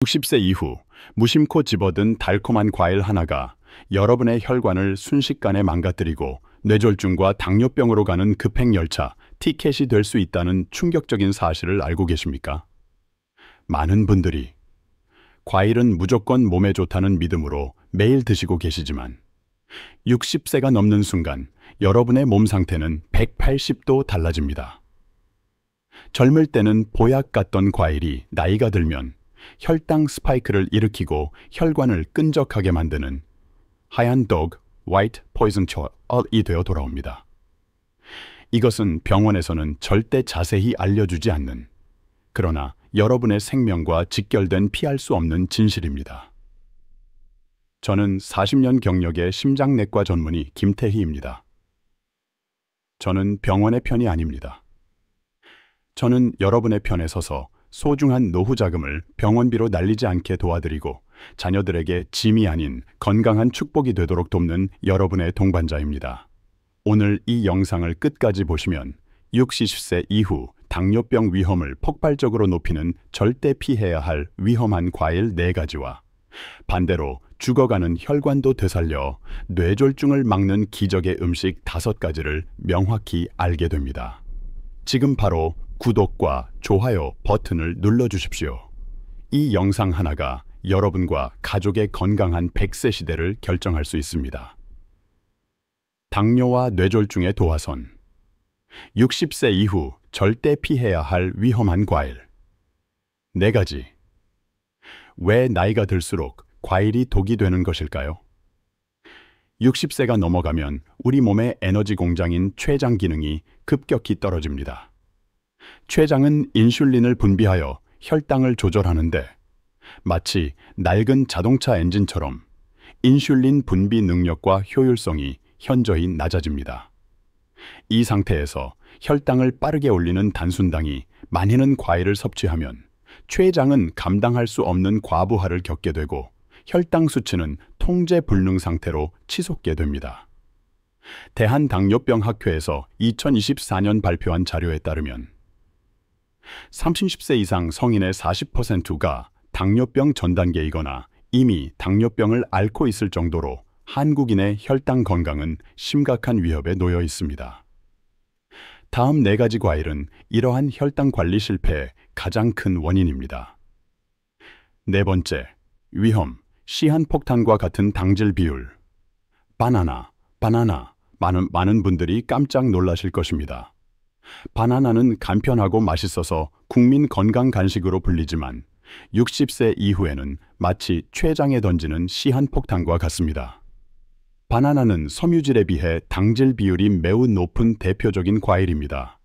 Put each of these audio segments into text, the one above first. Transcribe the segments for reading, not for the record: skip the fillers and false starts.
60세 이후 무심코 집어든 달콤한 과일 하나가 여러분의 혈관을 순식간에 망가뜨리고 뇌졸중과 당뇨병으로 가는 급행열차 티켓이 될 수 있다는 충격적인 사실을 알고 계십니까? 많은 분들이 과일은 무조건 몸에 좋다는 믿음으로 매일 드시고 계시지만 60세가 넘는 순간 여러분의 몸 상태는 180도 달라집니다. 젊을 때는 보약 같던 과일이 나이가 들면 혈당 스파이크를 일으키고 혈관을 끈적하게 만드는 하얀 독, white poison 이 되어 돌아옵니다. 이것은 병원에서는 절대 자세히 알려주지 않는, 그러나 여러분의 생명과 직결된 피할 수 없는 진실입니다. 저는 40년 경력의 심장내과 전문의 김태희입니다. 저는 병원의 편이 아닙니다. 저는 여러분의 편에 서서 소중한 노후 자금을 병원비로 날리지 않게 도와드리고 자녀들에게 짐이 아닌 건강한 축복이 되도록 돕는 여러분의 동반자입니다. 오늘 이 영상을 끝까지 보시면 60세 이후 당뇨병 위험을 폭발적으로 높이는 절대 피해야 할 위험한 과일 4가지와 반대로 죽어가는 혈관도 되살려 뇌졸중을 막는 기적의 음식 5가지를 명확히 알게 됩니다. 지금 바로 구독과 좋아요 버튼을 눌러주십시오. 이 영상 하나가 여러분과 가족의 건강한 100세 시대를 결정할 수 있습니다. 당뇨와 뇌졸중의 도화선. 60세 이후 절대 피해야 할 위험한 과일. 4가지. 왜 나이가 들수록 과일이 독이 되는 것일까요? 60세가 넘어가면 우리 몸의 에너지 공장인 췌장 기능이 급격히 떨어집니다. 췌장은 인슐린을 분비하여 혈당을 조절하는데 마치 낡은 자동차 엔진처럼 인슐린 분비 능력과 효율성이 현저히 낮아집니다. 이 상태에서 혈당을 빠르게 올리는 단순당이 많이는 과일을 섭취하면 췌장은 감당할 수 없는 과부하를 겪게 되고 혈당 수치는 통제 불능 상태로 치솟게 됩니다. 대한당뇨병학회에서 2024년 발표한 자료에 따르면 30세 이상 성인의 40%가 당뇨병 전 단계이거나 이미 당뇨병을 앓고 있을 정도로 한국인의 혈당 건강은 심각한 위협에 놓여 있습니다. 다음 4가지 과일은 이러한 혈당 관리 실패의 가장 큰 원인입니다. 4번째, 위험, 시한폭탄과 같은 당질 비율. 바나나. 많은 분들이 깜짝 놀라실 것입니다. 바나나는 간편하고 맛있어서 국민 건강 간식으로 불리지만 60세 이후에는 마치 췌장에 던지는 시한폭탄과 같습니다. 바나나는 섬유질에 비해 당질 비율이 매우 높은 대표적인 과일입니다.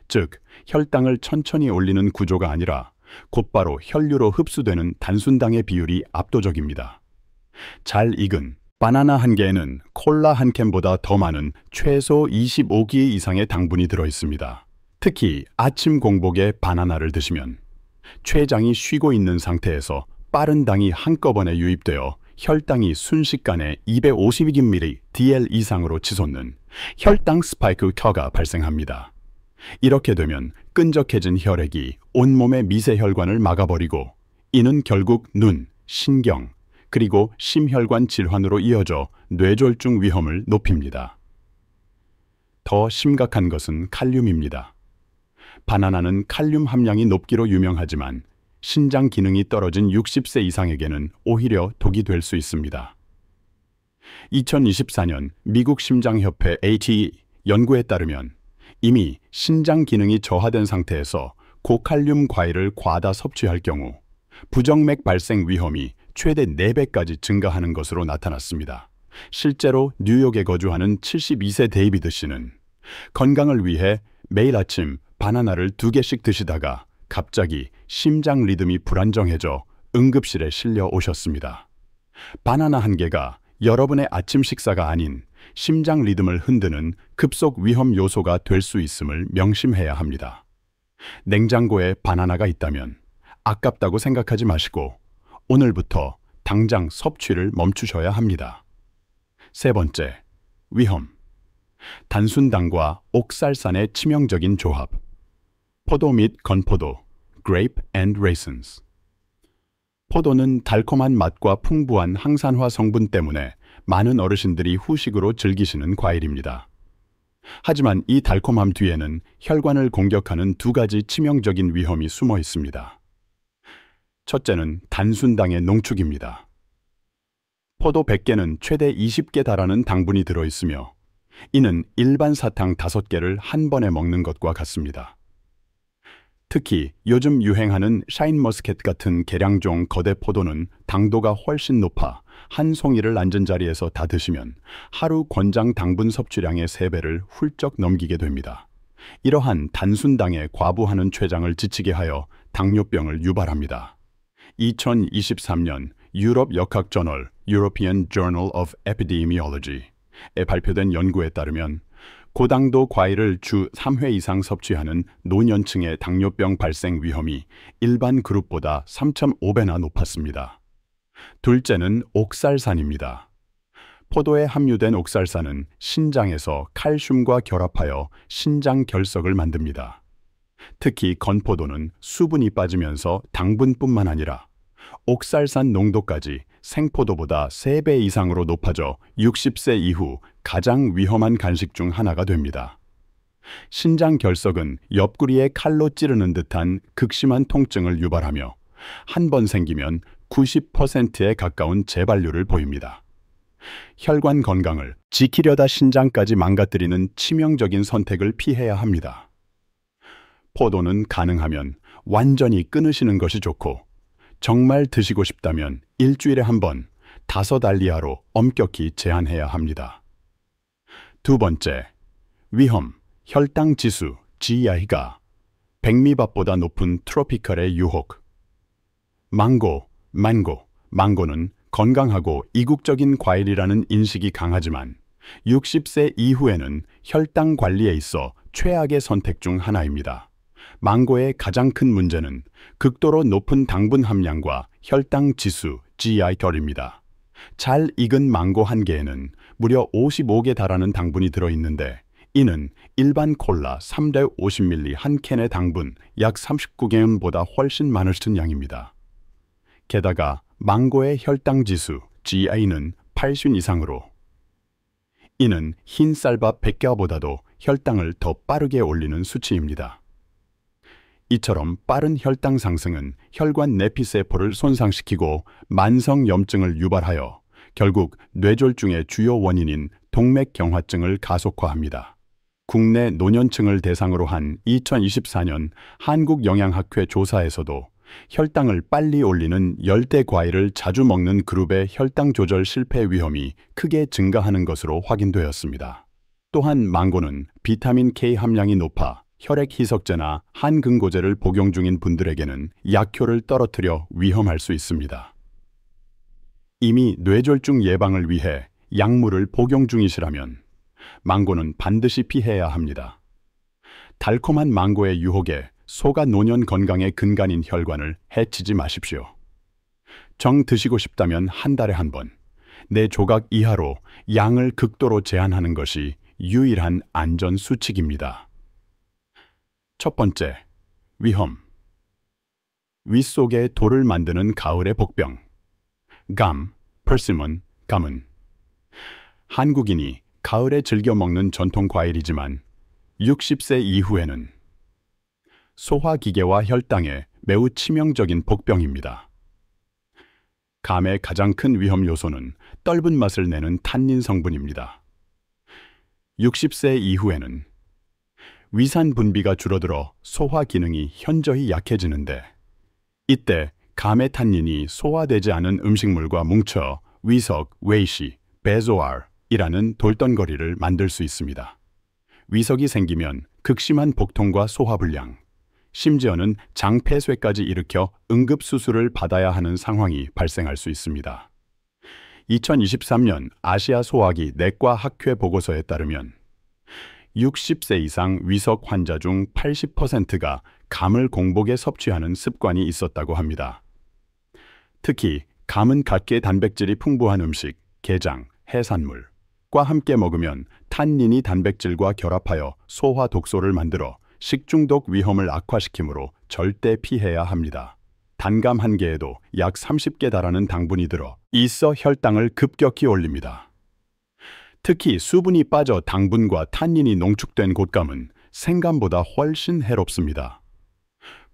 즉, 혈당을 천천히 올리는 구조가 아니라 곧바로 혈류로 흡수되는 단순당의 비율이 압도적입니다. 잘 익은 바나나 한 개에는 콜라 한 캔보다 더 많은 최소 25기 이상의 당분이 들어있습니다. 특히 아침 공복에 바나나를 드시면 췌장이 쉬고 있는 상태에서 빠른 당이 한꺼번에 유입되어 혈당이 순식간에 250mg/dl 이상으로 치솟는 혈당 스파이크 켜가 발생합니다. 이렇게 되면 끈적해진 혈액이 온몸의 미세혈관을 막아버리고 이는 결국 눈, 신경, 그리고 심혈관 질환으로 이어져 뇌졸중 위험을 높입니다. 더 심각한 것은 칼륨입니다. 바나나는 칼륨 함량이 높기로 유명하지만 신장 기능이 떨어진 60세 이상에게는 오히려 독이 될 수 있습니다. 2024년 미국 심장협회 ATE 연구에 따르면 이미 신장 기능이 저하된 상태에서 고칼륨 과일을 과다 섭취할 경우 부정맥 발생 위험이 최대 4배까지 증가하는 것으로 나타났습니다. 실제로 뉴욕에 거주하는 72세 데이비드 씨는 건강을 위해 매일 아침 바나나를 2개씩 드시다가 갑자기 심장 리듬이 불안정해져 응급실에 실려 오셨습니다. 바나나 한 개가 여러분의 아침 식사가 아닌 심장 리듬을 흔드는 급속 위험 요소가 될 수 있음을 명심해야 합니다. 냉장고에 바나나가 있다면 아깝다고 생각하지 마시고 오늘부터 당장 섭취를 멈추셔야 합니다. 3번째, 위험. 단순당과 옥살산의 치명적인 조합. 포도 및 건포도, grape and raisins. 포도는 달콤한 맛과 풍부한 항산화 성분 때문에 많은 어르신들이 후식으로 즐기시는 과일입니다. 하지만 이 달콤함 뒤에는 혈관을 공격하는 두 가지 치명적인 위험이 숨어 있습니다. 첫째는 단순당의 농축입니다. 포도 100개는 최대 20개 달하는 당분이 들어있으며 이는 일반 사탕 5개를 한 번에 먹는 것과 같습니다. 특히 요즘 유행하는 샤인머스켓 같은 계량종 거대 포도는 당도가 훨씬 높아 한 송이를 앉은 자리에서 다 드시면 하루 권장 당분 섭취량의 3배를 훌쩍 넘기게 됩니다. 이러한 단순당에 과부하는 췌장을 지치게 하여 당뇨병을 유발합니다. 2023년 유럽 역학 저널 European Journal of Epidemiology에 발표된 연구에 따르면 고당도 과일을 주 3회 이상 섭취하는 노년층의 당뇨병 발생 위험이 일반 그룹보다 3.5배나 높았습니다. 둘째는 옥살산입니다. 포도에 함유된 옥살산은 신장에서 칼슘과 결합하여 신장 결석을 만듭니다. 특히 건포도는 수분이 빠지면서 당분뿐만 아니라 옥살산 농도까지 생포도보다 3배 이상으로 높아져 60세 이후 가장 위험한 간식 중 하나가 됩니다. 신장 결석은 옆구리에 칼로 찌르는 듯한 극심한 통증을 유발하며 한 번 생기면 90%에 가까운 재발률을 보입니다. 혈관 건강을 지키려다 신장까지 망가뜨리는 치명적인 선택을 피해야 합니다. 포도는 가능하면 완전히 끊으시는 것이 좋고 정말 드시고 싶다면 일주일에 한 번 5알리아로 엄격히 제한해야 합니다. 두 번째, 위험, 혈당 지수, GI가 백미밥보다 높은 트로피컬의 유혹. 망고는 건강하고 이국적인 과일이라는 인식이 강하지만 60세 이후에는 혈당 관리에 있어 최악의 선택 중 하나입니다. 망고의 가장 큰 문제는 극도로 높은 당분 함량과 혈당 지수, GI 결입니다. 잘 익은 망고 한 개에는 무려 55개 달하는 당분이 들어있는데 이는 일반 콜라 350ml 한 캔의 당분 약 39g보다 훨씬 많으신 양입니다. 게다가 망고의 혈당 지수, GI는 80 이상으로 이는 흰 쌀밥 100개보다도 혈당을 더 빠르게 올리는 수치입니다. 이처럼 빠른 혈당 상승은 혈관 내피세포를 손상시키고 만성염증을 유발하여 결국 뇌졸중의 주요 원인인 동맥경화증을 가속화합니다. 국내 노년층을 대상으로 한 2024년 한국영양학회 조사에서도 혈당을 빨리 올리는 열대 과일을 자주 먹는 그룹의 혈당 조절 실패 위험이 크게 증가하는 것으로 확인되었습니다. 또한 망고는 비타민 K 함량이 높아 혈액 희석제나 한근고제를 복용 중인 분들에게는 약효를 떨어뜨려 위험할 수 있습니다. 이미 뇌졸중 예방을 위해 약물을 복용 중이시라면 망고는 반드시 피해야 합니다. 달콤한 망고의 유혹에 소가 노년 건강의 근간인 혈관을 해치지 마십시오. 정 드시고 싶다면 한 달에 한 번, 내 조각 이하로 양을 극도로 제한하는 것이 유일한 안전 수칙입니다. 첫 번째, 위험. 위 속에 돌을 만드는 가을의 복병. persimmon, 감은 한국인이 가을에 즐겨 먹는 전통 과일이지만 60세 이후에는 소화기계와 혈당에 매우 치명적인 복병입니다. 감의 가장 큰 위험 요소는 떫은 맛을 내는 탄닌 성분입니다. 60세 이후에는 위산 분비가 줄어들어 소화 기능이 현저히 약해지는데 이때 감의 탄닌이 소화되지 않은 음식물과 뭉쳐 위석, 웨이시, 베조알이라는 돌덩거리를 만들 수 있습니다. 위석이 생기면 극심한 복통과 소화불량, 심지어는 장폐쇄까지 일으켜 응급수술을 받아야 하는 상황이 발생할 수 있습니다. 2023년 아시아 소화기 내과 학회 보고서에 따르면 60세 이상 위석 환자 중 80%가 감을 공복에 섭취하는 습관이 있었다고 합니다. 특히 감은 각계 단백질이 풍부한 음식, 게장, 해산물과 함께 먹으면 탄닌이 단백질과 결합하여 소화 독소를 만들어 식중독 위험을 악화시키므로 절대 피해야 합니다. 단감 한 개에도 약 30개 달하는 당분이 들어 있어 혈당을 급격히 올립니다. 특히 수분이 빠져 당분과 탄닌이 농축된 곶감은 생감보다 훨씬 해롭습니다.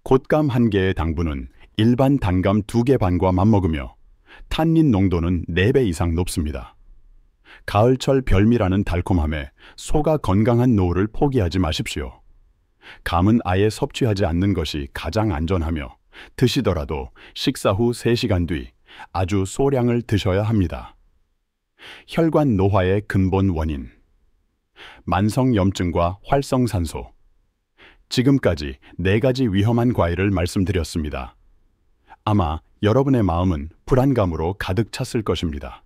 곶감 한 개의 당분은 일반 단감 2개 반과 맞먹으며 탄닌 농도는 4배 이상 높습니다. 가을철 별미라는 달콤함에 소가 건강한 노후를 포기하지 마십시오. 감은 아예 섭취하지 않는 것이 가장 안전하며 드시더라도 식사 후 3시간 뒤 아주 소량을 드셔야 합니다. 혈관 노화의 근본 원인. 만성염증과 활성산소. 지금까지 4가지 위험한 과일을 말씀드렸습니다. 아마 여러분의 마음은 불안감으로 가득 찼을 것입니다.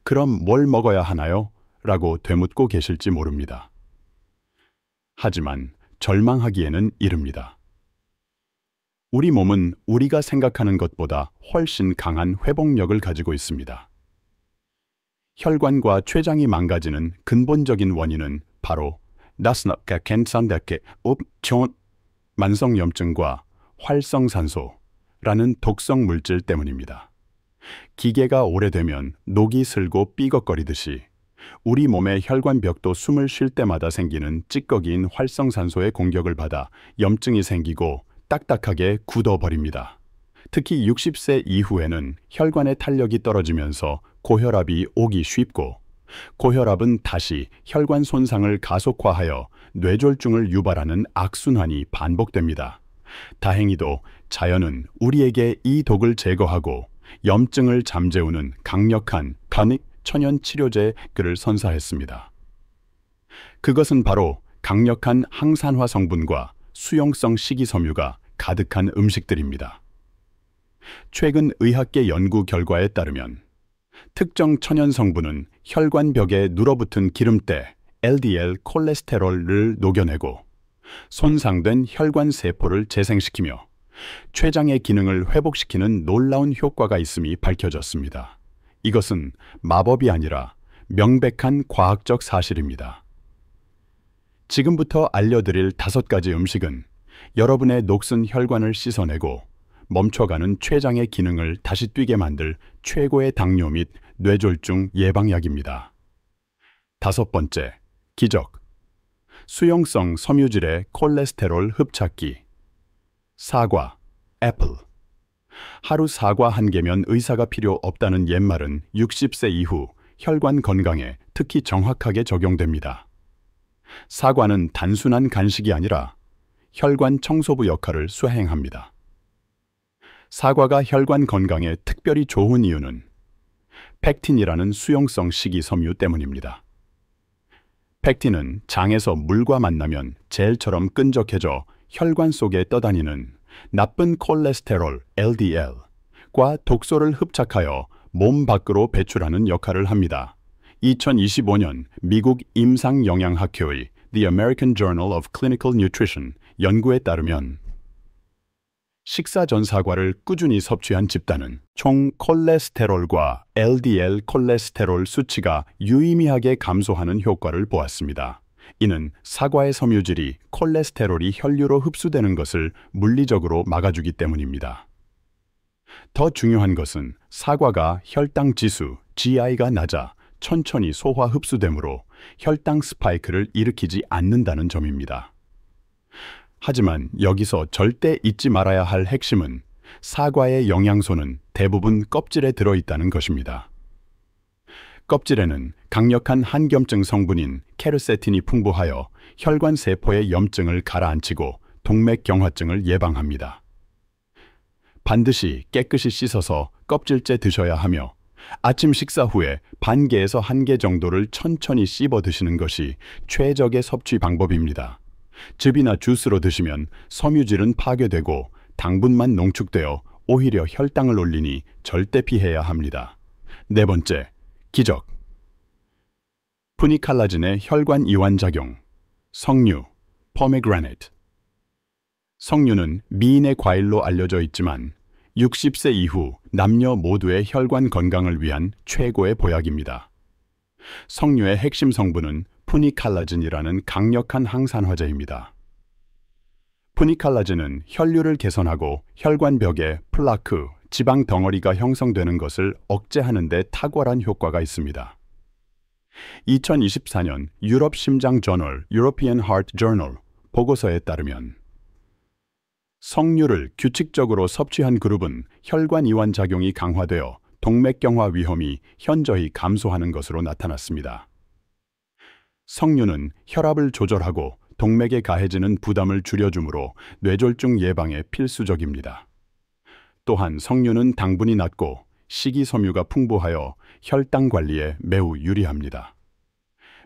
그럼 뭘 먹어야 하나요? 라고 되묻고 계실지 모릅니다. 하지만 절망하기에는 이릅니다. 우리 몸은 우리가 생각하는 것보다 훨씬 강한 회복력을 가지고 있습니다. 혈관과 췌장이 망가지는 근본적인 원인은 바로 만성염증과 활성산소라는 독성 물질 때문입니다. 기계가 오래되면 녹이 슬고 삐걱거리듯이 우리 몸의 혈관벽도 숨을 쉴 때마다 생기는 찌꺼기인 활성산소의 공격을 받아 염증이 생기고 딱딱하게 굳어버립니다. 특히 60세 이후에는 혈관의 탄력이 떨어지면서 고혈압이 오기 쉽고, 고혈압은 다시 혈관 손상을 가속화하여 뇌졸중을 유발하는 악순환이 반복됩니다. 다행히도 자연은 우리에게 이 독을 제거하고 염증을 잠재우는 강력한 천연 치료제를 선사했습니다. 그것은 바로 강력한 항산화 성분과 수용성 식이섬유가 가득한 음식들입니다. 최근 의학계 연구 결과에 따르면 특정 천연 성분은 혈관벽에 눌어붙은 기름때 LDL 콜레스테롤을 녹여내고 손상된 혈관 세포를 재생시키며 췌장의 기능을 회복시키는 놀라운 효과가 있음이 밝혀졌습니다. 이것은 마법이 아니라 명백한 과학적 사실입니다. 지금부터 알려드릴 5가지 음식은 여러분의 녹슨 혈관을 씻어내고 멈춰가는 췌장의 기능을 다시 뛰게 만들 최고의 당뇨 및 뇌졸중 예방약입니다. 5번째, 기적. 수용성 섬유질의 콜레스테롤 흡착기. 사과, 애플. 하루 사과 1개면 의사가 필요 없다는 옛말은 60세 이후 혈관 건강에 특히 정확하게 적용됩니다. 사과는 단순한 간식이 아니라 혈관 청소부 역할을 수행합니다. 사과가 혈관 건강에 특별히 좋은 이유는 펙틴이라는 수용성 식이섬유 때문입니다. 펙틴은 장에서 물과 만나면 젤처럼 끈적해져 혈관 속에 떠다니는 나쁜 콜레스테롤 LDL과 독소를 흡착하여 몸 밖으로 배출하는 역할을 합니다. 2025년 미국 임상영양학회의 The American Journal of Clinical Nutrition 연구에 따르면 식사 전 사과를 꾸준히 섭취한 집단은 총 콜레스테롤과 LDL 콜레스테롤 수치가 유의미하게 감소하는 효과를 보았습니다. 이는 사과의 섬유질이 콜레스테롤이 혈류로 흡수되는 것을 물리적으로 막아주기 때문입니다. 더 중요한 것은 사과가 혈당 지수 GI가 낮아 천천히 소화 흡수되므로 혈당 스파이크를 일으키지 않는다는 점입니다. 하지만 여기서 절대 잊지 말아야 할 핵심은 사과의 영양소는 대부분 껍질에 들어있다는 것입니다. 껍질에는 강력한 항염증 성분인 케르세틴이 풍부하여 혈관 세포의 염증을 가라앉히고 동맥경화증을 예방합니다. 반드시 깨끗이 씻어서 껍질째 드셔야 하며 아침 식사 후에 반 개에서 1개 정도를 천천히 씹어 드시는 것이 최적의 섭취 방법입니다. 즙이나 주스로 드시면 섬유질은 파괴되고 당분만 농축되어 오히려 혈당을 올리니 절대 피해야 합니다. 4번째, 기적. 푸니칼라진의 혈관 이완 작용. 석류, 포메그라네이트. 석류는 미인의 과일로 알려져 있지만 60세 이후 남녀 모두의 혈관 건강을 위한 최고의 보약입니다. 석류의 핵심 성분은 푸니칼라진이라는 강력한 항산화제입니다. 푸니칼라제는 혈류를 개선하고 혈관벽에 플라크, 지방 덩어리가 형성되는 것을 억제하는 데 탁월한 효과가 있습니다. 2024년 유럽 심장 저널 European Heart Journal 보고서에 따르면 석류를 규칙적으로 섭취한 그룹은 혈관 이완 작용이 강화되어 동맥경화 위험이 현저히 감소하는 것으로 나타났습니다. 석류는 혈압을 조절하고 동맥에 가해지는 부담을 줄여주므로 뇌졸중 예방에 필수적입니다. 또한 석류는 당분이 낮고 식이섬유가 풍부하여 혈당 관리에 매우 유리합니다.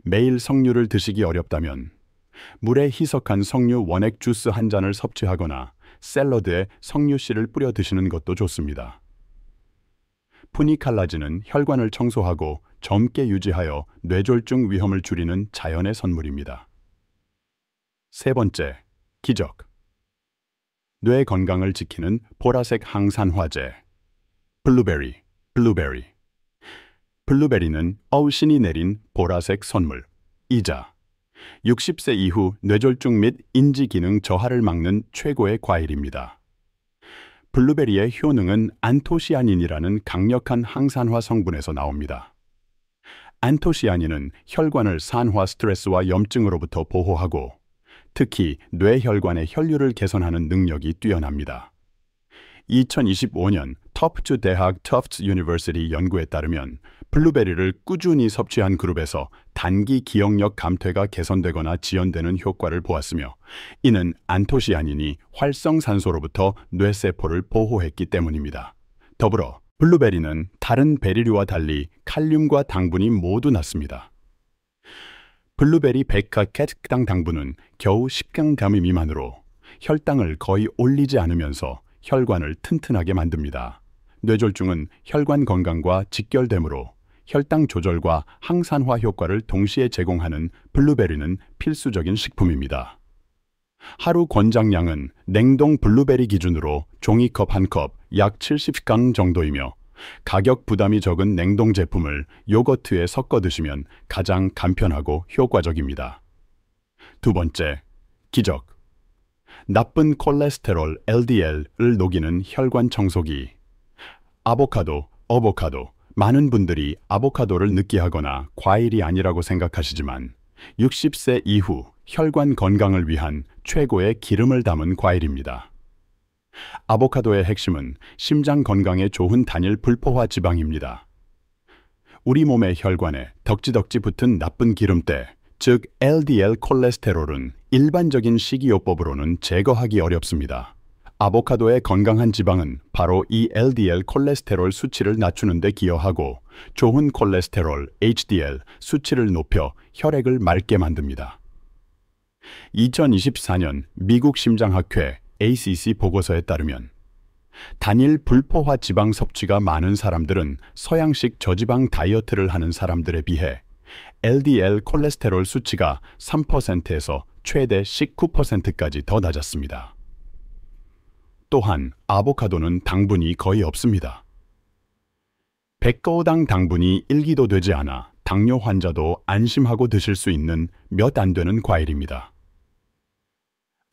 매일 석류를 드시기 어렵다면 물에 희석한 석류 원액 주스 한 잔을 섭취하거나 샐러드에 석류씨를 뿌려 드시는 것도 좋습니다. 푸니칼라제는 혈관을 청소하고 젊게 유지하여 뇌졸중 위험을 줄이는 자연의 선물입니다. 세 번째, 기적. 뇌 건강을 지키는 보라색 항산화제. 블루베리. 블루베리는 어우신이 내린 보라색 선물이자 60세 이후 뇌졸중 및 인지 기능 저하를 막는 최고의 과일입니다. 블루베리의 효능은 안토시아닌이라는 강력한 항산화 성분에서 나옵니다. 안토시아닌은 혈관을 산화 스트레스와 염증으로부터 보호하고 특히 뇌혈관의 혈류를 개선하는 능력이 뛰어납니다. 2025년 터프츠 대학 터프츠 유니버시티 연구에 따르면 블루베리를 꾸준히 섭취한 그룹에서 단기 기억력 감퇴가 개선되거나 지연되는 효과를 보았으며 이는 안토시아닌이 활성산소로부터 뇌세포를 보호했기 때문입니다. 더불어 블루베리는 다른 베리류와 달리 칼륨과 당분이 모두 낮습니다. 블루베리 100카로리 당분은 겨우 10g 미만으로 혈당을 거의 올리지 않으면서 혈관을 튼튼하게 만듭니다. 뇌졸중은 혈관 건강과 직결되므로 혈당 조절과 항산화 효과를 동시에 제공하는 블루베리는 필수적인 식품입니다. 하루 권장량은 냉동 블루베리 기준으로 종이컵 1컵 약 70g 정도이며 가격 부담이 적은 냉동 제품을 요거트에 섞어 드시면 가장 간편하고 효과적입니다. 두 번째, 기적. 나쁜 콜레스테롤 LDL을 녹이는 혈관 청소기. 아보카도. 많은 분들이 아보카도를 느끼하거나 과일이 아니라고 생각하시지만 60세 이후 혈관 건강을 위한 최고의 기름을 담은 과일입니다. 아보카도의 핵심은 심장 건강에 좋은 단일 불포화 지방입니다. 우리 몸의 혈관에 덕지덕지 붙은 나쁜 기름때, 즉 LDL 콜레스테롤은 일반적인 식이요법으로는 제거하기 어렵습니다. 아보카도의 건강한 지방은 바로 이 LDL 콜레스테롤 수치를 낮추는 데 기여하고 좋은 콜레스테롤 HDL 수치를 높여 혈액을 맑게 만듭니다. 2024년 미국 심장학회 ACC 보고서에 따르면 단일 불포화 지방 섭취가 많은 사람들은 서양식 저지방 다이어트를 하는 사람들에 비해 LDL 콜레스테롤 수치가 3%에서 최대 19%까지 더 낮았습니다. 또한 아보카도는 당분이 거의 없습니다. 100g당 당분이 1g도 되지 않아 당뇨 환자도 안심하고 드실 수 있는 몇 안 되는 과일입니다.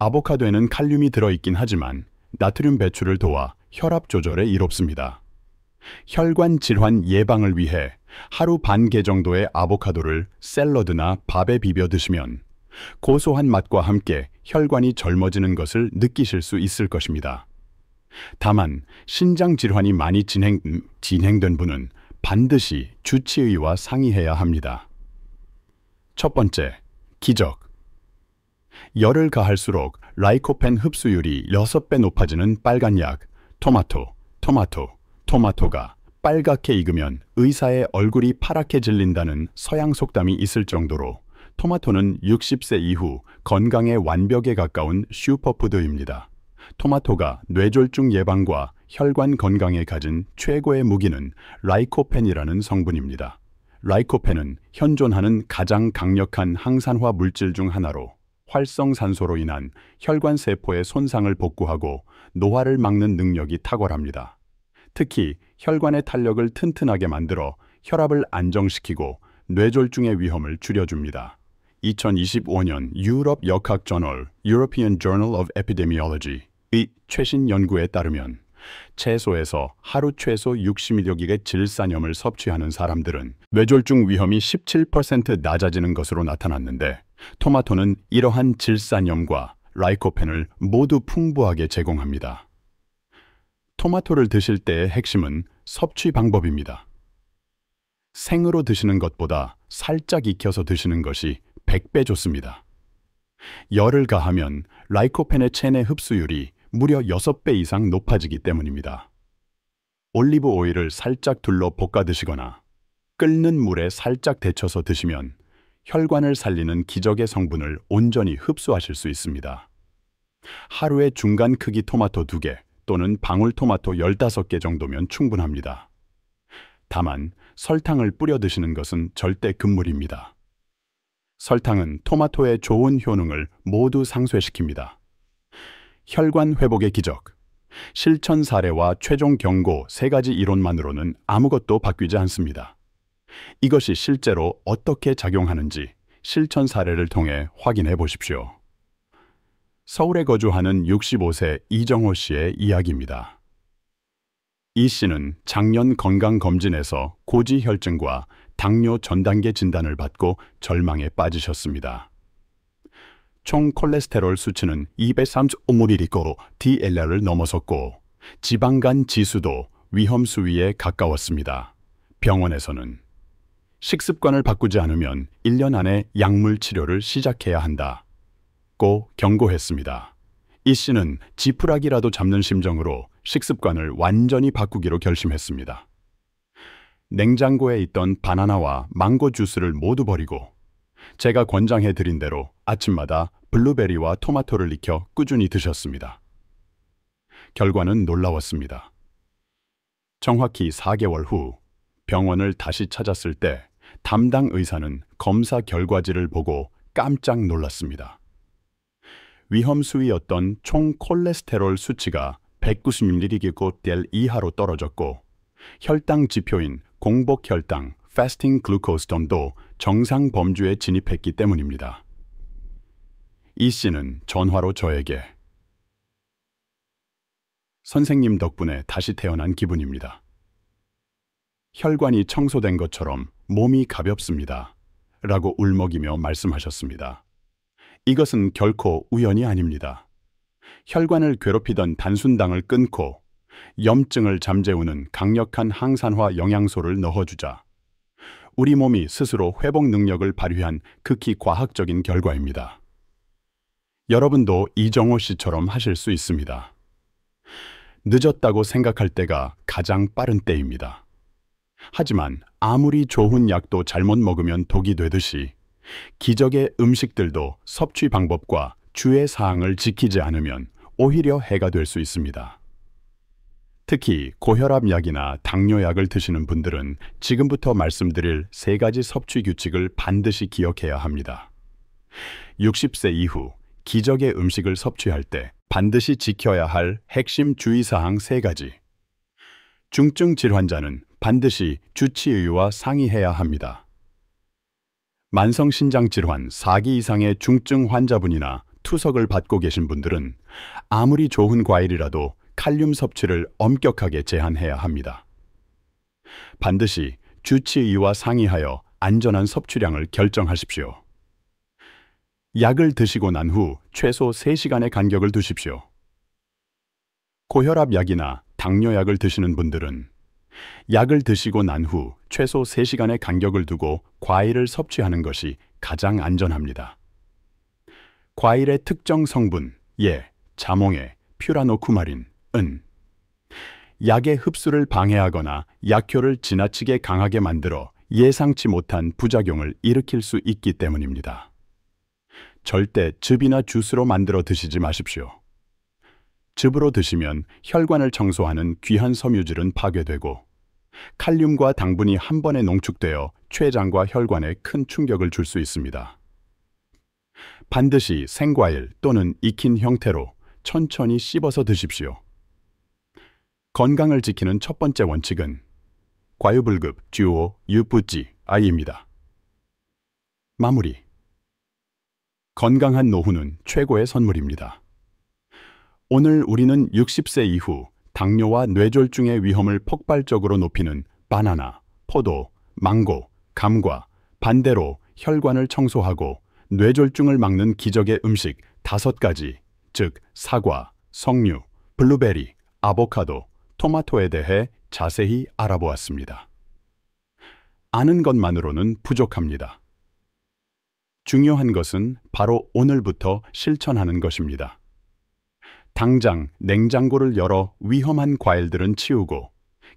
아보카도에는 칼륨이 들어있긴 하지만 나트륨 배출을 도와 혈압 조절에 이롭습니다. 혈관 질환 예방을 위해 하루 반 개 정도의 아보카도를 샐러드나 밥에 비벼 드시면 고소한 맛과 함께 혈관이 젊어지는 것을 느끼실 수 있을 것입니다. 다만 신장 질환이 많이 진행된 분은 반드시 주치의와 상의해야 합니다. 첫 번째, 기적. 열을 가할수록 라이코펜 흡수율이 6배 높아지는 빨간 약, 토마토가 빨갛게 익으면 의사의 얼굴이 파랗게 질린다는 서양 속담이 있을 정도로 토마토는 60세 이후 건강의 완벽에 가까운 슈퍼푸드입니다. 토마토가 뇌졸중 예방과 혈관 건강에 가진 최고의 무기는 라이코펜이라는 성분입니다. 라이코펜은 현존하는 가장 강력한 항산화 물질 중 하나로 활성산소로 인한 혈관 세포의 손상을 복구하고 노화를 막는 능력이 탁월합니다. 특히 혈관의 탄력을 튼튼하게 만들어 혈압을 안정시키고 뇌졸중의 위험을 줄여줍니다. 2025년 유럽 역학 저널 European Journal of Epidemiology의 최신 연구에 따르면 채소에서 하루 최소 60mg의 질산염을 섭취하는 사람들은 뇌졸중 위험이 17% 낮아지는 것으로 나타났는데, 토마토는 이러한 질산염과 라이코펜을 모두 풍부하게 제공합니다. 토마토를 드실 때의 핵심은 섭취 방법입니다. 생으로 드시는 것보다 살짝 익혀서 드시는 것이 100배 좋습니다. 열을 가하면 라이코펜의 체내 흡수율이 무려 6배 이상 높아지기 때문입니다. 올리브 오일을 살짝 둘러 볶아 드시거나 끓는 물에 살짝 데쳐서 드시면 혈관을 살리는 기적의 성분을 온전히 흡수하실 수 있습니다. 하루에 중간 크기 토마토 2개 또는 방울토마토 15개 정도면 충분합니다. 다만 설탕을 뿌려 드시는 것은 절대 금물입니다. 설탕은 토마토의 좋은 효능을 모두 상쇄시킵니다. 혈관 회복의 기적, 실천 사례와 최종 경고 3가지 이론만으로는 아무것도 바뀌지 않습니다. 이것이 실제로 어떻게 작용하는지 실천 사례를 통해 확인해 보십시오. 서울에 거주하는 65세 이정호 씨의 이야기입니다. 이 씨는 작년 건강검진에서 고지혈증과 당뇨 전단계 진단을 받고 절망에 빠지셨습니다. 총 콜레스테롤 수치는 235mg로 DLR을 넘어섰고 지방간 지수도 위험 수위에 가까웠습니다. 병원에서는 식습관을 바꾸지 않으면 1년 안에 약물 치료를 시작해야 한다고 경고했습니다. 이 씨는 지푸라기라도 잡는 심정으로 식습관을 완전히 바꾸기로 결심했습니다. 냉장고에 있던 바나나와 망고 주스를 모두 버리고 제가 권장해 드린 대로 아침마다 블루베리와 토마토를 익혀 꾸준히 드셨습니다. 결과는 놀라웠습니다. 정확히 4개월 후 병원을 다시 찾았을 때 담당 의사는 검사 결과지를 보고 깜짝 놀랐습니다. 위험 수위였던 총 콜레스테롤 수치가 190mg 이하로 떨어졌고 혈당 지표인 공복 혈당 (fasting glucose) 도 정상 범주에 진입했기 때문입니다. 이 씨는 전화로 저에게 "선생님 덕분에 다시 태어난 기분입니다. 혈관이 청소된 것처럼 몸이 가볍습니다. 라고 울먹이며 말씀하셨습니다. 이것은 결코 우연이 아닙니다. 혈관을 괴롭히던 단순당을 끊고 염증을 잠재우는 강력한 항산화 영양소를 넣어주자 우리 몸이 스스로 회복 능력을 발휘한 극히 과학적인 결과입니다. 여러분도 이정호 씨처럼 하실 수 있습니다. 늦었다고 생각할 때가 가장 빠른 때입니다. 하지만 아무리 좋은 약도 잘못 먹으면 독이 되듯이 기적의 음식들도 섭취 방법과 주의 사항을 지키지 않으면 오히려 해가 될 수 있습니다. 특히 고혈압 약이나 당뇨약을 드시는 분들은 지금부터 말씀드릴 3가지 섭취 규칙을 반드시 기억해야 합니다. 60세 이후 기적의 음식을 섭취할 때 반드시 지켜야 할 핵심 주의사항 3가지. 중증 질환자는 반드시 주치의와 상의해야 합니다. 만성신장질환 4기 이상의 중증 환자분이나 투석을 받고 계신 분들은 아무리 좋은 과일이라도 칼륨 섭취를 엄격하게 제한해야 합니다. 반드시 주치의와 상의하여 안전한 섭취량을 결정하십시오. 약을 드시고 난 후 최소 3시간의 간격을 두십시오. 고혈압 약이나 당뇨약을 드시는 분들은 약을 드시고 난 후 최소 3시간의 간격을 두고 과일을 섭취하는 것이 가장 안전합니다. 과일의 특정 성분, 자몽에 퓨라노쿠마린, 은 약의 흡수를 방해하거나 약효를 지나치게 강하게 만들어 예상치 못한 부작용을 일으킬 수 있기 때문입니다. 절대 즙이나 주스로 만들어 드시지 마십시오. 즙으로 드시면 혈관을 청소하는 귀한 섬유질은 파괴되고 칼륨과 당분이 한 번에 농축되어 췌장과 혈관에 큰 충격을 줄 수 있습니다. 반드시 생과일 또는 익힌 형태로 천천히 씹어서 드십시오. 건강을 지키는 첫 번째 원칙은 과유불급 듀오 유부지 아이입니다. 마무리. 건강한 노후는 최고의 선물입니다. 오늘 우리는 60세 이후 당뇨와 뇌졸중의 위험을 폭발적으로 높이는 바나나, 포도, 망고, 감과 반대로 혈관을 청소하고 뇌졸중을 막는 기적의 음식 5가지, 즉 사과, 석류, 블루베리, 아보카도, 토마토에 대해 자세히 알아보았습니다. 아는 것만으로는 부족합니다. 중요한 것은 바로 오늘부터 실천하는 것입니다. 당장 냉장고를 열어 위험한 과일들은 치우고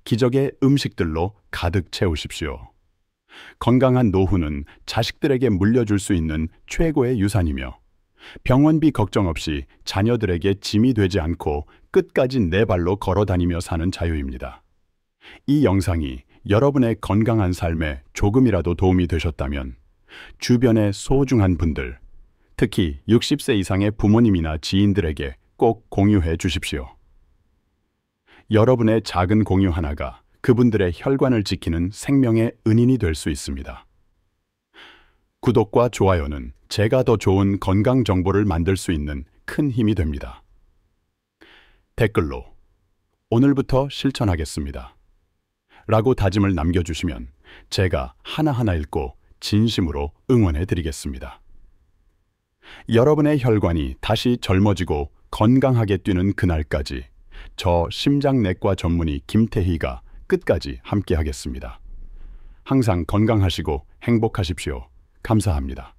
기적의 음식들로 가득 채우십시오. 건강한 노후는 자식들에게 물려줄 수 있는 최고의 유산이며 병원비 걱정 없이 자녀들에게 짐이 되지 않고 끝까지 내 발로 걸어 다니며 사는 자유입니다. 이 영상이 여러분의 건강한 삶에 조금이라도 도움이 되셨다면 주변의 소중한 분들, 특히 60세 이상의 부모님이나 지인들에게 꼭 공유해 주십시오. 여러분의 작은 공유 하나가 그분들의 혈관을 지키는 생명의 은인이 될 수 있습니다. 구독과 좋아요는 제가 더 좋은 건강 정보를 만들 수 있는 큰 힘이 됩니다. 댓글로 오늘부터 실천하겠습니다 라고 다짐을 남겨주시면 제가 하나하나 읽고 진심으로 응원해 드리겠습니다. 여러분의 혈관이 다시 젊어지고 건강하게 뛰는 그날까지 저 심장내과 전문의 김태희가 끝까지 함께 하겠습니다. 항상 건강하시고 행복하십시오. 감사합니다.